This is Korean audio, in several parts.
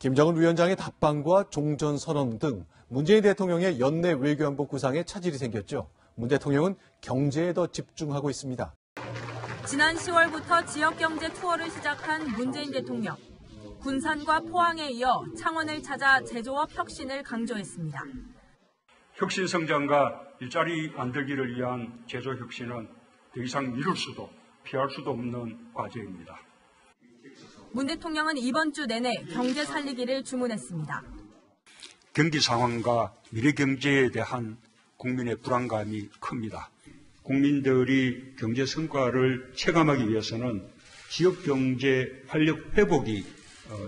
김정은 위원장의 답방과 종전선언 등 문재인 대통령의 연내 외교안보 구상에 차질이 생겼죠. 문 대통령은 경제에 더 집중하고 있습니다. 지난 10월부터 지역경제 투어를 시작한 문재인 대통령. 군산과 포항에 이어 창원을 찾아 제조업 혁신을 강조했습니다. 혁신 성장과 일자리 만들기를 위한 제조 혁신은 더 이상 미룰 수도 피할 수도 없는 과제입니다. 문 대통령은 이번 주 내내 경제 살리기를 주문했습니다. 경기 상황과 미래 경제에 대한 국민의 불안감이 큽니다. 국민들이 경제 성과를 체감하기 위해서는 지역 경제 활력 회복이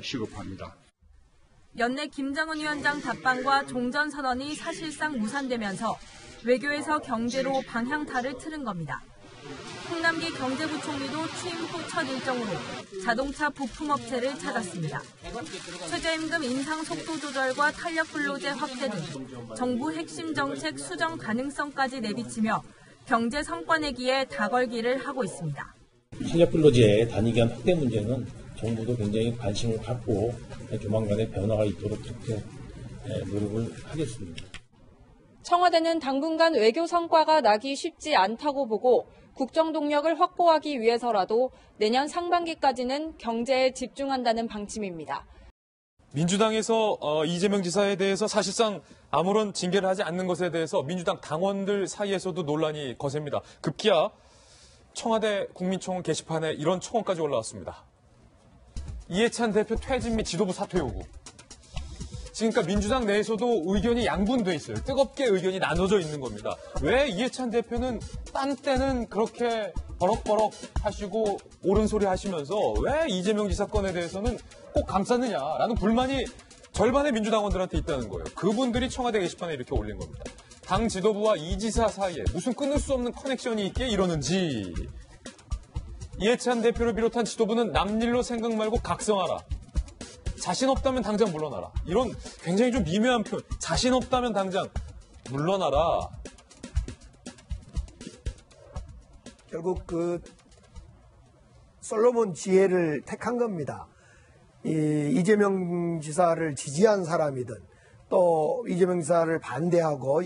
시급합니다. 연내 김정은 위원장 답방과 종전선언이 사실상 무산되면서 외교에서 경제로 방향타를 틀은 겁니다. 홍남기 경제부총리도 취임 후 첫 일정으로 자동차 부품업체를 찾았습니다. 최저임금 인상 속도 조절과 탄력 근로제 확대 등 정부 핵심 정책 수정 가능성까지 내비치며 경제 성과 내기에 다걸기를 하고 있습니다. 탄력 근로제 단위기한 확대 문제는 정부도 굉장히 관심을 갖고 조만간에 변화가 있도록 그렇게 노력을 하겠습니다. 청와대는 당분간 외교 성과가 나기 쉽지 않다고 보고 국정 동력을 확보하기 위해서라도 내년 상반기까지는 경제에 집중한다는 방침입니다. 민주당에서 이재명 지사에 대해서 사실상 아무런 징계를 하지 않는 것에 대해서 민주당 당원들 사이에서도 논란이 거셉니다. 급기야 청와대 국민청원 게시판에 이런 청원까지 올라왔습니다. 이해찬 대표 퇴진 및 지도부 사퇴 요구. 그러니까 민주당 내에서도 의견이 양분돼 있어요. 뜨겁게 의견이 나눠져 있는 겁니다. 왜 이해찬 대표는 딴 때는 그렇게 버럭버럭 하시고 옳은 소리 하시면서 왜 이재명 지사 건에 대해서는 꼭 감쌌느냐라는 불만이 절반의 민주당원들한테 있다는 거예요. 그분들이 청와대 게시판에 이렇게 올린 겁니다. 당 지도부와 이 지사 사이에 무슨 끊을 수 없는 커넥션이 있기에 이러는지. 이해찬 대표를 비롯한 지도부는 남일로 생각 말고 각성하라. 자신 없다면 당장 물러나라. 이런 굉장히 좀 미묘한 표현. 자신 없다면 당장 물러나라. 결국 그 솔로몬 지혜를 택한 겁니다. 이재명 지사를 지지한 사람이든 또 이재명 지사를 반대하고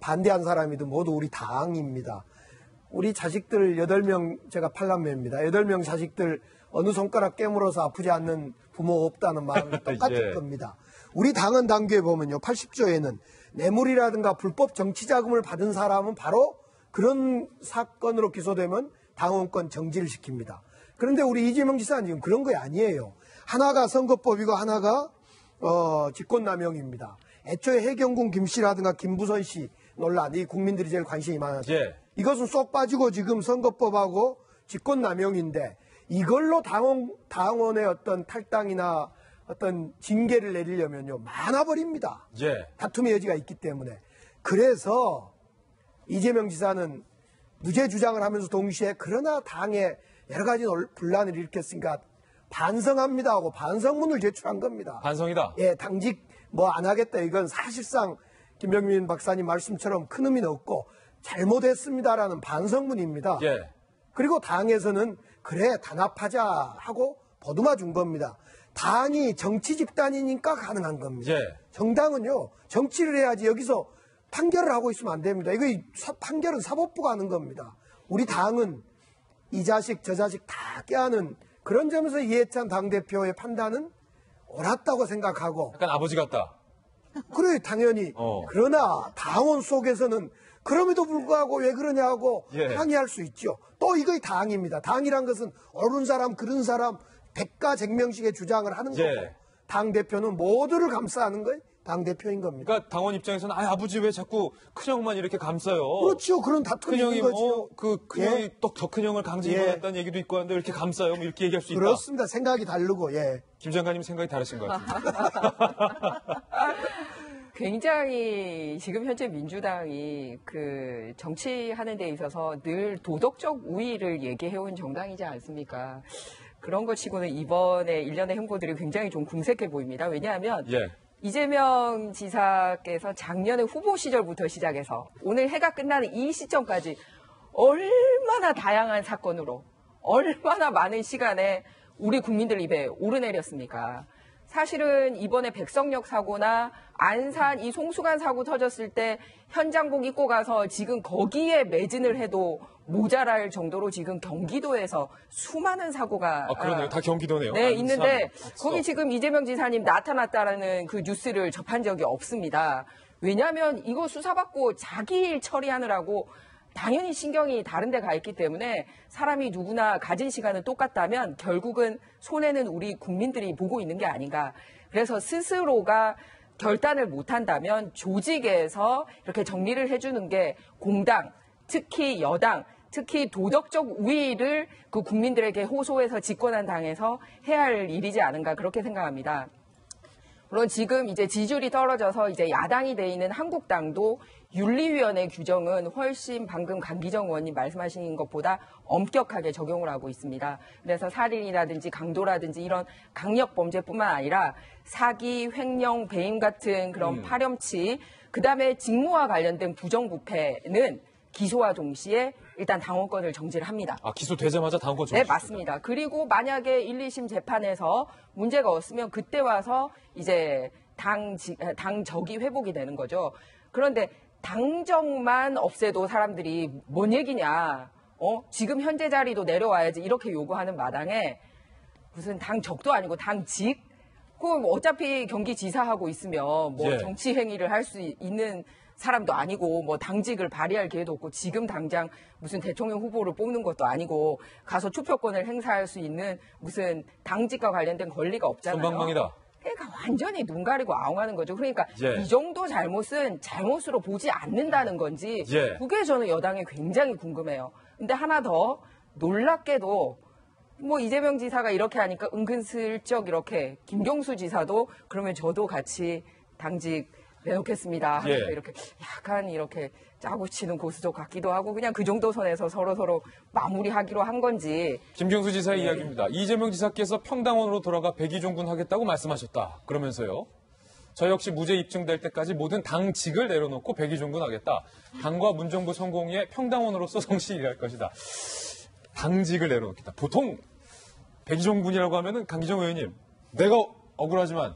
반대한 사람이든 모두 우리 당입니다. 우리 자식들 8명, 제가 8남매입니다. 8명 자식들 어느 손가락 깨물어서 아프지 않는 부모 없다는 말은 똑같을 겁니다. 우리 당헌 당규에 보면요. 80조에는 뇌물이라든가 불법 정치 자금을 받은 사람은 바로 그런 사건으로 기소되면 당원권 정지를 시킵니다. 그런데 우리 이재명 지사는 지금 그런 거 아니에요. 하나가 선거법이고 하나가 직권남용입니다. 애초에 해경군 김씨라든가 김부선 씨 논란, 이 국민들이 제일 관심이 많았죠. 이것은 쏙 빠지고 지금 선거법하고 직권남용인데 이걸로 당원의 어떤 탈당이나 어떤 징계를 내리려면요 많아버립니다. 다툼의 여지가 있기 때문에. 그래서 이재명 지사는 무죄 주장을 하면서 동시에 그러나 당에 여러 가지 분란을 일으켰으니까 반성합니다 하고 반성문을 제출한 겁니다. 반성이다. 예, 당직 뭐 안 하겠다. 이건 사실상 김병민 박사님 말씀처럼 큰 의미는 없고 잘못했습니다라는 반성문입니다. 그리고 당에서는 그래 단합하자 하고 보듬어 준 겁니다. 당이 정치 집단이니까 가능한 겁니다. 정당은요 정치를 해야지 여기서 판결을 하고 있으면 안 됩니다. 이거 판결은 사법부가 하는 겁니다. 우리 당은 이 자식 저 자식 다 껴안은 그런 점에서 이해찬 당대표의 판단은 옳았다고 생각하고. 약간 아버지 같다. 그래 당연히. 그러나 당원 속에서는 그럼에도 불구하고 왜 그러냐고 항의할 수 있죠. 또 이거 당입니다. 당이란 것은 옳은 사람 그른 사람 백가쟁명식의 주장을 하는 거고 당대표는 모두를 감싸는 거예요. 당대표인 겁니다. 그러니까 당원 입장에서는 아버지 왜 자꾸 큰형만 이렇게 감싸요. 그렇죠. 그런 다툼이 있는 거죠. 큰형이 또 더 큰형을 강제 입원했다는 얘기도 있고 한데 이렇게 감싸요. 뭐 이렇게 얘기할 수 있다. 그렇습니다. 생각이 다르고. 김 장관님 생각이 다르신 것 같아요. 굉장히 지금 현재 민주당이 그 정치하는 데 있어서 늘 도덕적 우위를 얘기해온 정당이지 않습니까? 그런 것 치고는 이번에 일련의 행보들이 굉장히 좀 궁색해 보입니다. 왜냐하면 이재명 지사께서 작년에 후보 시절부터 시작해서 오늘 해가 끝나는 이 시점까지 얼마나 다양한 사건으로 얼마나 많은 시간에 우리 국민들 입에 오르내렸습니까? 사실은 이번에 백석역 사고나 안산 이 송수관 사고 터졌을 때 현장복 입고 가서 지금 거기에 매진을 해도 모자랄 정도로 지금 경기도에서 수많은 사고가 그러네요. 다 경기도네요. 네, 있는데 박수. 거기 지금 이재명 지사님 나타났다라는 그 뉴스를 접한 적이 없습니다. 왜냐하면 이거 수사받고 자기 일 처리하느라고 당연히 신경이 다른 데 가 있기 때문에 사람이 누구나 가진 시간은 똑같다면 결국은 손해는 우리 국민들이 보고 있는 게 아닌가. 그래서 스스로가 결단을 못한다면 조직에서 이렇게 정리를 해주는 게 공당, 특히 여당, 특히 도덕적 우위를 그 국민들에게 호소해서 집권한 당에서 해야 할 일이지 않은가 그렇게 생각합니다. 물론 지금 이제 지지율이 떨어져서 이제 야당이 돼 있는 한국당도 윤리위원회 규정은 훨씬 방금 강기정 의원님 말씀하신 것보다 엄격하게 적용을 하고 있습니다. 그래서 살인이라든지 강도라든지 이런 강력 범죄뿐만 아니라 사기, 횡령, 배임 같은 그런 파렴치, 그다음에 직무와 관련된 부정부패는 기소와 동시에 일단 당원권을 정지를 합니다. 기소되자마자 당원권 정지. 네, 맞습니다. 그리고 만약에 1, 2심 재판에서 문제가 없으면 그때 와서 이제 당적이 회복이 되는 거죠. 그런데 당적만 없애도 사람들이 뭔 얘기냐, 지금 현재 자리도 내려와야지 이렇게 요구하는 마당에 무슨 당적도 아니고 당직? 그럼 어차피 경기지사하고 있으면 뭐 정치 행위를 할 수 있는 사람도 아니고 뭐 당직을 발휘할 기회도 없고 지금 당장 무슨 대통령 후보를 뽑는 것도 아니고 가서 투표권을 행사할 수 있는 무슨 당직과 관련된 권리가 없잖아요. 손방망이다. 그러니까 완전히 눈 가리고 아웅하는 거죠. 그러니까 이 정도 잘못은 잘못으로 보지 않는다는 건지 그게 저는 여당에 굉장히 궁금해요. 근데 하나 더 놀랍게도 뭐 이재명 지사가 이렇게 하니까 은근슬쩍 이렇게 김경수 지사도 그러면 저도 같이 당직 내놓겠습니다 하면서 이렇게 약간 이렇게 짜고 치는 고수족 같기도 하고 그냥 그 정도 선에서 서로 마무리하기로 한 건지. 김경수 지사의 이야기입니다. 이재명 지사께서 평당원으로 돌아가 백의종군 하겠다고 말씀하셨다. 그러면서요. 저 역시 무죄 입증될 때까지 모든 당직을 내려놓고 백의종군 하겠다. 당과 문정부 성공에 평당원으로서 성실히 일할 것이다. 당직을 내려놓겠다. 보통 백의종군이라고 하면은 강기정 의원님, 내가 억울하지만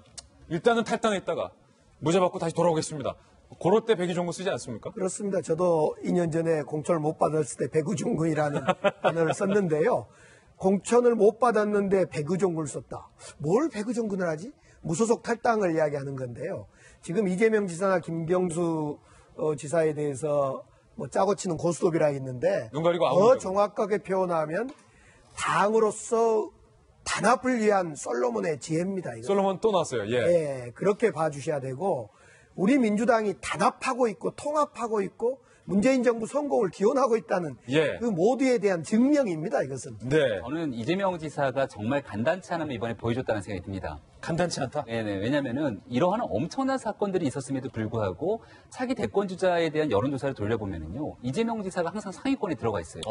일단은 탈당했다가 무죄 받고 다시 돌아오겠습니다. 그럴 때 백의종군 쓰지 않습니까? 그렇습니다. 저도 2년 전에 공천을 못 받았을 때 백의종군이라는 단어를 썼는데요. 공천을 못 받았는데 백의종군을 썼다. 뭘 백의종군을 하지? 무소속 탈당을 이야기하는 건데요. 지금 이재명 지사나 김경수 지사에 대해서 뭐 짜고 치는 고스톱이라 했는데 더 정확하게 표현하면 당으로서 단합을 위한 솔로몬의 지혜입니다. 이거. 솔로몬 또 나왔어요. 예, 그렇게 봐주셔야 되고 우리 민주당이 단합하고 있고 통합하고 있고 문재인 정부 성공을 기원하고 있다는 그 모두에 대한 증명입니다. 이것은. 네. 저는 이재명 지사가 정말 간단치 않음을 이번에 보여줬다는 생각이 듭니다. 간단치 않다? 네네. 왜냐면은 이러한 엄청난 사건들이 있었음에도 불구하고 차기 대권 주자에 대한 여론조사를 돌려보면은요. 이재명 지사가 항상 상위권에 들어가 있어요.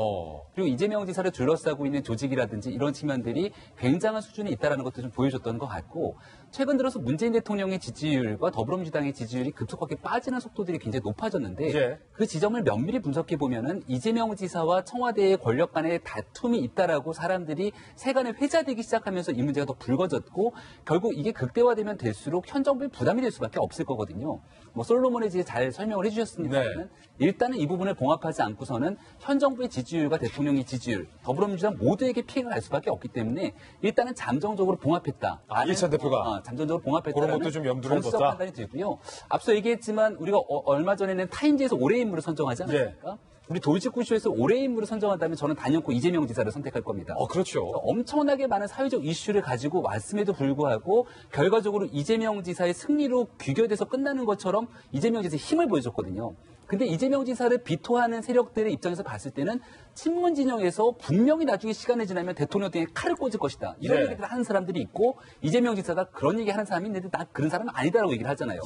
그리고 이재명 지사를 둘러싸고 있는 조직이라든지 이런 측면들이 굉장한 수준에 있다는 것도 좀 보여줬던 것 같고 최근 들어서 문재인 대통령의 지지율과 더불어민주당의 지지율이 급속하게 빠지는 속도들이 굉장히 높아졌는데 그 지점을 면밀히 분석해 보면은 이재명 지사와 청와대의 권력 간의 다툼이 있다라고 사람들이 세간에 회자되기 시작하면서 이 문제가 더 불거졌고 결국 이게 극대화되면 될수록 현 정부에 부담이 될 수밖에 없을 거거든요. 뭐 솔로몬의 지혜 잘 설명을 해주셨습니다만 일단은 이 부분을 봉합하지 않고서는 현 정부의 지지율과 대통령의 지지율, 더불어민주당 모두에게 피해가 갈 수밖에 없기 때문에 일단은 잠정적으로 봉합했다. 1차 대표가 잠정적으로 봉합했다는 그런 것도 좀 염두를 정치적 뒀다. 판단이 들고요. 앞서 얘기했지만 우리가 얼마 전에는 타임지에서 올해의 인물을 선정하지 않았습니까? 우리 돌직구쇼에서 올해의 인물을 선정한다면 저는 단연코 이재명 지사를 선택할 겁니다. 그렇죠. 엄청나게 많은 사회적 이슈를 가지고 왔음에도 불구하고 결과적으로 이재명 지사의 승리로 귀결돼서 끝나는 것처럼 이재명 지사의 힘을 보여줬거든요. 근데 이재명 지사를 비토하는 세력들의 입장에서 봤을 때는 친문 진영에서 분명히 나중에 시간이 지나면 대통령 등에 칼을 꽂을 것이다. 이런 얘기를 하는 사람들이 있고 이재명 지사가 그런 얘기 하는 사람이 있는데 나 그런 사람은 아니다라고 얘기를 하잖아요.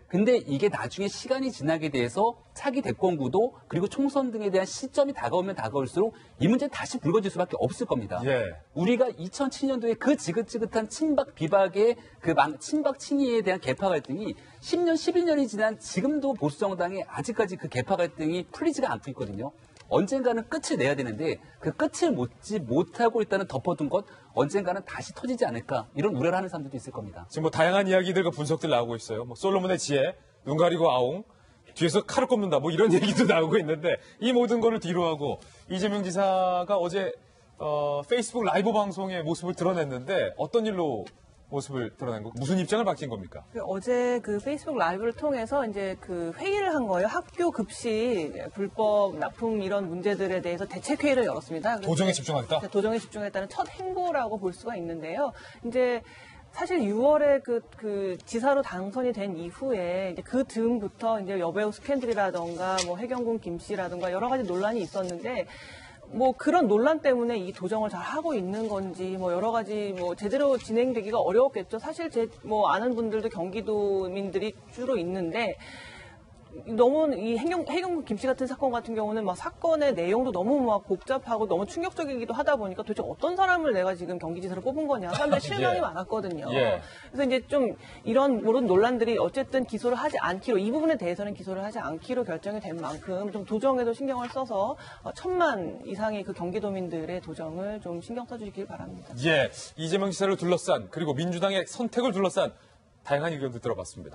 근데 이게 나중에 시간이 지나게 돼서 차기 대권 구도 그리고 총선 등에 대한 시점이 다가오면 다가올수록 이 문제는 다시 불거질 수밖에 없을 겁니다. 우리가 2007년도에 그 지긋지긋한 친박 비박의 그 친박 친이에 대한 개파 갈등이 10년, 11년이 지난 지금도 보수정당에 아직까지 그 개파 갈등이 풀리지가 않고 있거든요. 언젠가는 끝을 내야 되는데 그 끝을 못하고 일단은 덮어둔 것 언젠가는 다시 터지지 않을까 이런 우려를 하는 사람들도 있을 겁니다. 지금 뭐 다양한 이야기들과 분석들 나오고 있어요. 뭐 솔로몬의 지혜, 눈 가리고 아웅, 뒤에서 칼을 꼽는다 뭐 이런 얘기도 나오고 있는데 이 모든 거를 뒤로하고 이재명 지사가 어제 페이스북 라이브 방송의 모습을 드러냈는데 어떤 일로 모습을 드러낸 거 무슨 입장을 밝힌 겁니까? 어제 그 페이스북 라이브를 통해서 이제 그 회의를 한 거예요. 학교 급식 불법 납품 이런 문제들에 대해서 대책 회의를 열었습니다. 도정에 집중하겠다? 도정에 집중했다는 첫 행보라고 볼 수가 있는데요. 이제 사실 6월에 그 지사로 당선이 된 이후에 이제 그 즈음부터 이제 여배우 스캔들이라던가 뭐 해경군 김 씨라던가 여러 가지 논란이 있었는데 뭐 그런 논란 때문에 이 도정을 잘 하고 있는 건지 뭐 여러 가지 뭐 제대로 진행되기가 어려웠겠죠. 사실 제 뭐 아는 분들도 경기도민들이 주로 있는데 너무 이 해경군 김씨 같은 사건 같은 경우는 막 사건의 내용도 너무 막 복잡하고 너무 충격적이기도 하다 보니까 도대체 어떤 사람을 내가 지금 경기지사로 뽑은 거냐 사람들 실망이 많았거든요. 그래서 이제 좀 이런 모든 논란들이 어쨌든 기소를 하지 않기로 이 부분에 대해서는 기소를 하지 않기로 결정이 된 만큼 좀 도정에도 신경을 써서 1000만 이상의 그 경기도민들의 도정을 좀 신경 써주시길 바랍니다. 이재명 지사를 둘러싼 그리고 민주당의 선택을 둘러싼 다양한 의견도 들어봤습니다.